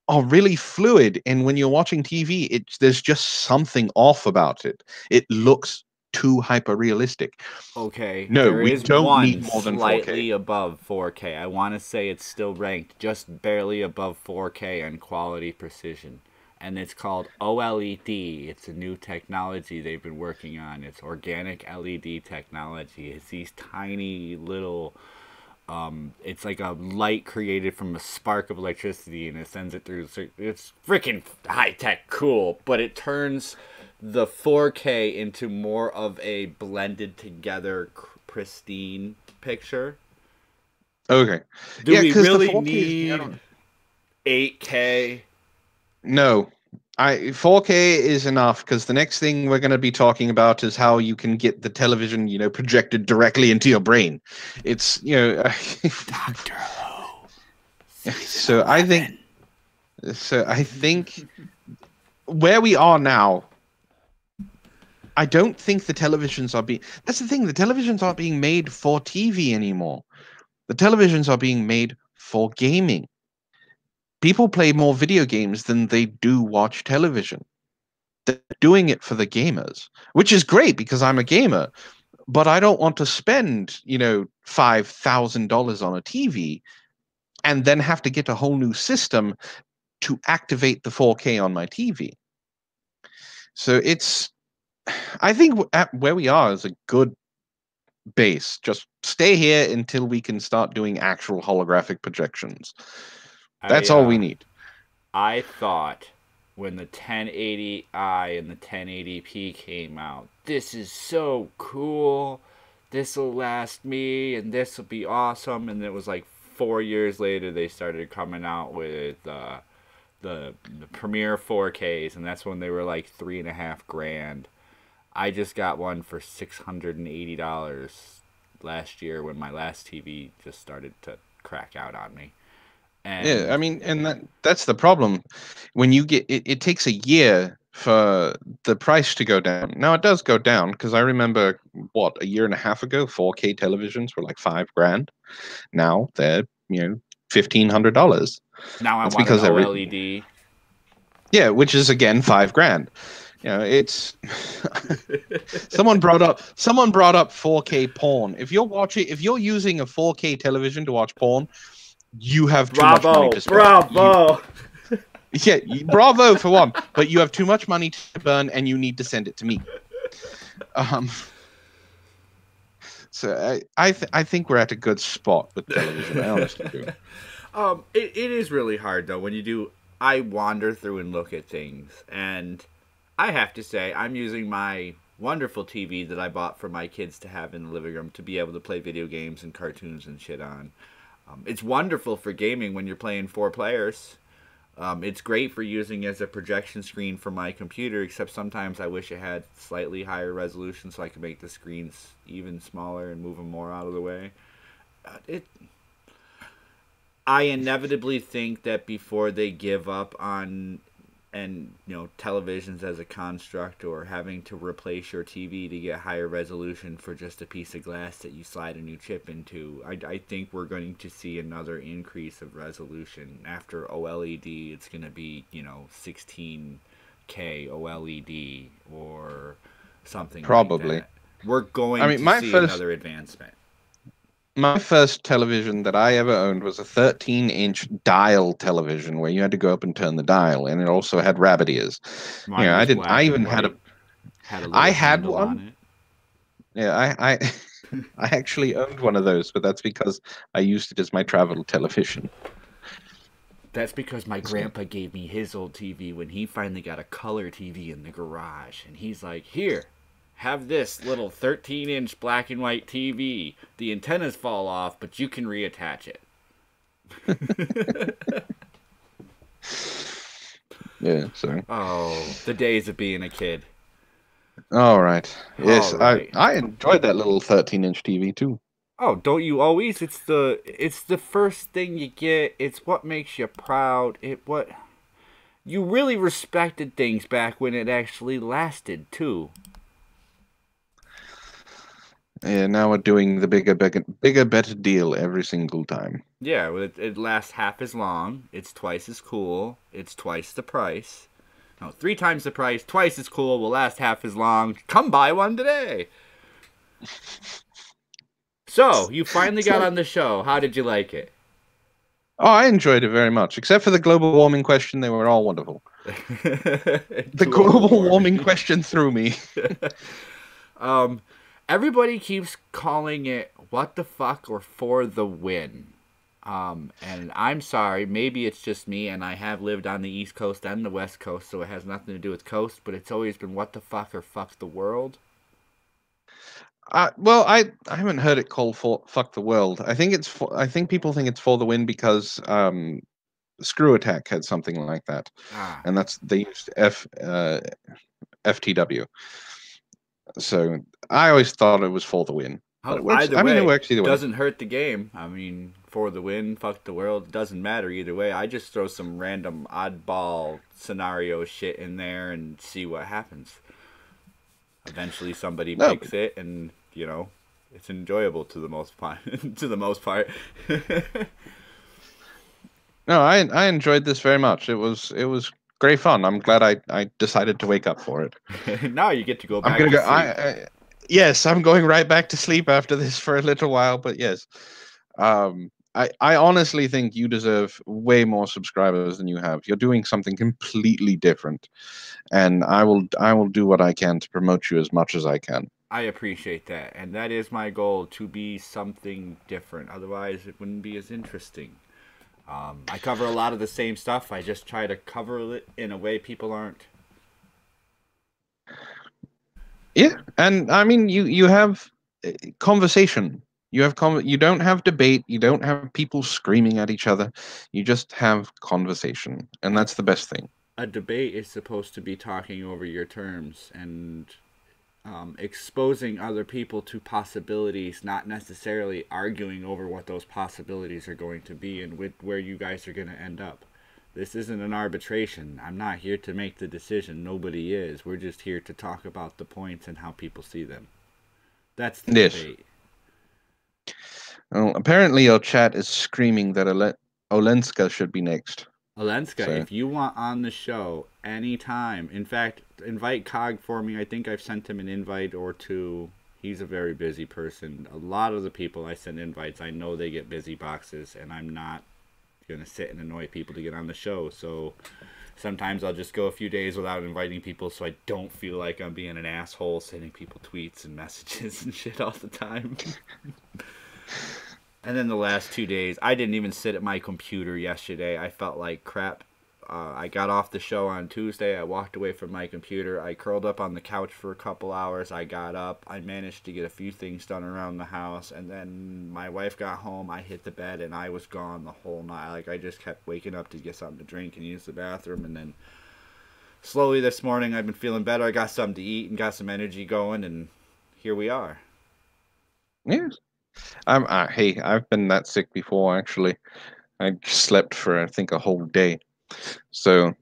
are really fluid. And when you're watching TV, there's just something off about it. It looks too hyper realistic. Okay. No, we don't need more than 4K. Slightly above 4K. I want to say it's still ranked just barely above 4K on quality precision. And it's called OLED. It's a new technology they've been working on. It's organic LED technology. It's these tiny little, it's like a light created from a spark of electricity, and it sends it through. It's freaking high-tech cool, but it turns the 4K into more of a blended together pristine picture. Okay. Do we really need 8K? No, 4K is enough because the next thing we're going to be talking about is how you can get the television, projected directly into your brain. It's, Doctor Who. So I think where we are now, I don't think the televisions are being. That's the thing. The televisions aren't being made for TV anymore. The televisions are being made for gaming. People play more video games than they do watch television. They're doing it for the gamers, which is great because I'm a gamer, but I don't want to spend, $5,000 on a TV and then have to get a whole new system to activate the 4K on my TV. So I think where we are is a good base. Just stay here until we can start doing actual holographic projections. That's all we need. I thought when the 1080i and the 1080p came out, this is so cool. This will last me, and this will be awesome. And it was like 4 years later they started coming out with the Premiere 4Ks, and that's when they were like $3,500. I just got one for $680 last year when my last TV just started to crack out on me. Yeah, I And mean, and that's the problem. When you get it, it takes a year for the price to go down. Now it does go down because I remember what a year and a half ago, 4K televisions were like 5 grand. Now they're $1,500. now I That's want an because OLED. yeah, which is again 5 grand. It's someone brought up 4K porn. If you're using a 4K television to watch porn, you have too much money Bravo, to spend. bravo. Yeah, bravo for one, but you have too much money to burn, and you need to send it to me. So I think we're at a good spot with television. I honestly do. It is really hard though when you do. I wander through and look at things, and I have to say I'm using my wonderful TV that I bought for my kids to have in the living room to be able to play video games and cartoons and shit on. It's wonderful for gaming when you're playing 4 players. It's great for using as a projection screen for my computer, except sometimes I wish it had slightly higher resolution so I could make the screens even smaller and move them more out of the way. I inevitably think that before they give up on televisions as a construct or having to replace your TV to get higher resolution for just a piece of glass that you slide a new chip into, I think we're going to see another increase of resolution. After OLED, it's going to be 16K OLED or something Probably. like that. We're going to see another advancement. My first television that I ever owned was a 13-inch dial television where you had to go up and turn the dial, and it also had rabbit ears. Mine was black I and even white. had a little I had handle one. on it. Yeah, I I actually owned one of those, but that's because I used it as my travel television. That's because my grandpa gave me his old TV when he finally got a color TV in the garage. And he's like, here, have this little 13-inch black and white TV. The antennas fall off, but you can reattach it. Yeah, so. Oh, the days of being a kid. All right. Yes, All right. I enjoyed that little 13-inch TV too. Oh, don't you always? It's the first thing you get. It's what makes you proud. You really respected things back when it actually lasted too. Yeah, now we're doing the bigger, better deal every single time. Yeah, it lasts half as long. It's twice as cool. It's twice the price. No, 3 times the price. Twice as cool. Will last half as long. Come buy one today. So, you finally got on the show. How did you like it? Oh, I enjoyed it very much. Except for the global warming question, they were all wonderful. The global warming question threw me. Everybody keeps calling it what the fuck or for the win. And I'm sorry, maybe it's just me, and I have lived on the East Coast and the West Coast, so it has nothing to do with coast, but it's always been what the fuck or fuck the world. Well, I haven't heard it called for fuck the world. I think people think it's for the win because Screw Attack had something like that, and they used FTW. So I always thought it was for the win. But it works. Either way, it works either way. Doesn't hurt the game. I mean, for the win, fuck the world. Doesn't matter either way. I just throw some random oddball scenario shit in there and see what happens. Eventually, somebody picks it, and it's enjoyable to the most part. No, I enjoyed this very much. It was great fun. I'm glad I decided to wake up for it. Now you get to go back to sleep. Yes, I'm going right back to sleep after this for a little while, but yes. I honestly think you deserve way more subscribers than you have. You're doing something completely different, and I will do what I can to promote you as much as I can. I appreciate that, and that is my goal, to be something different. Otherwise, it wouldn't be as interesting. I cover a lot of the same stuff. I just try to cover it in a way people aren't. Yeah, and I mean, you have conversation. You don't have debate. You don't have people screaming at each other. You just have conversation, and that's the best thing. A debate is supposed to be talking over your terms and exposing other people to possibilities, not necessarily arguing over what those possibilities are going to be and where you guys are going to end up. This isn't an arbitration. I'm not here to make the decision. Nobody is. We're just here to talk about the points and how people see them. That's the debate. Well, apparently your chat is screaming that Olenska should be next. Olenska, if you want on the show anytime, in fact, invite Cog for me. I think I've sent him an invite or two. He's a very busy person. A lot of the people I send invites, I know they get busy boxes, and I'm not going to sit and annoy people to get on the show. So sometimes I'll just go a few days without inviting people so I don't feel like I'm being an asshole sending people tweets and messages and shit all the time. And then the last 2 days, I didn't even sit at my computer yesterday. I felt like crap. I got off the show on Tuesday. I walked away from my computer. I curled up on the couch for a couple hours. I got up. I managed to get a few things done around the house. And then my wife got home. I hit the bed, and I was gone the whole night. Like, I just kept waking up to get something to drink and use the bathroom. And then slowly this morning, I've been feeling better. I got something to eat and got some energy going, and here we are. Yes. Hey, I've been that sick before, actually. I slept for, I think, a whole day. So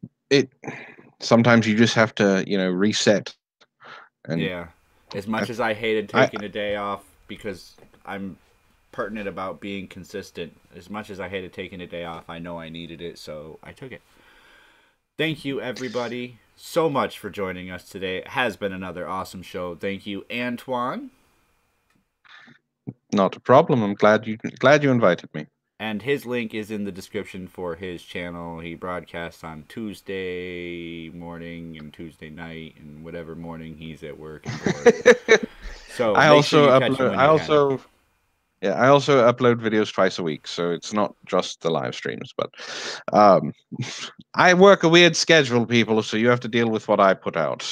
sometimes you just have to, reset. And yeah. As much as I hated taking a day off because I'm pertinent about being consistent, as much as I hated taking a day off, I know I needed it, so I took it. Thank you, everybody, so much for joining us today. It has been another awesome show. Thank you, Antwon. Not a problem. I'm glad you invited me. And his link is in the description for his channel. He broadcasts on Tuesday morning and Tuesday night and whatever morning he's at work. So I also upload videos twice a week, so it's not just the live streams. But I work a weird schedule, people, so you have to deal with what I put out.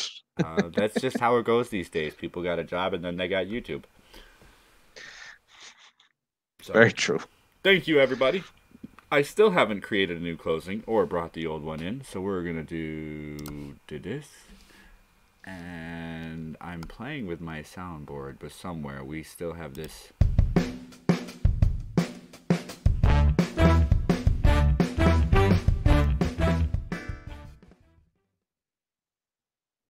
That's just how it goes these days. People got a job and then they got YouTube. So, very true. Thank you, everybody. I still haven't created a new closing or brought the old one in, so we're going to do this. And I'm playing with my soundboard, but somewhere we still have this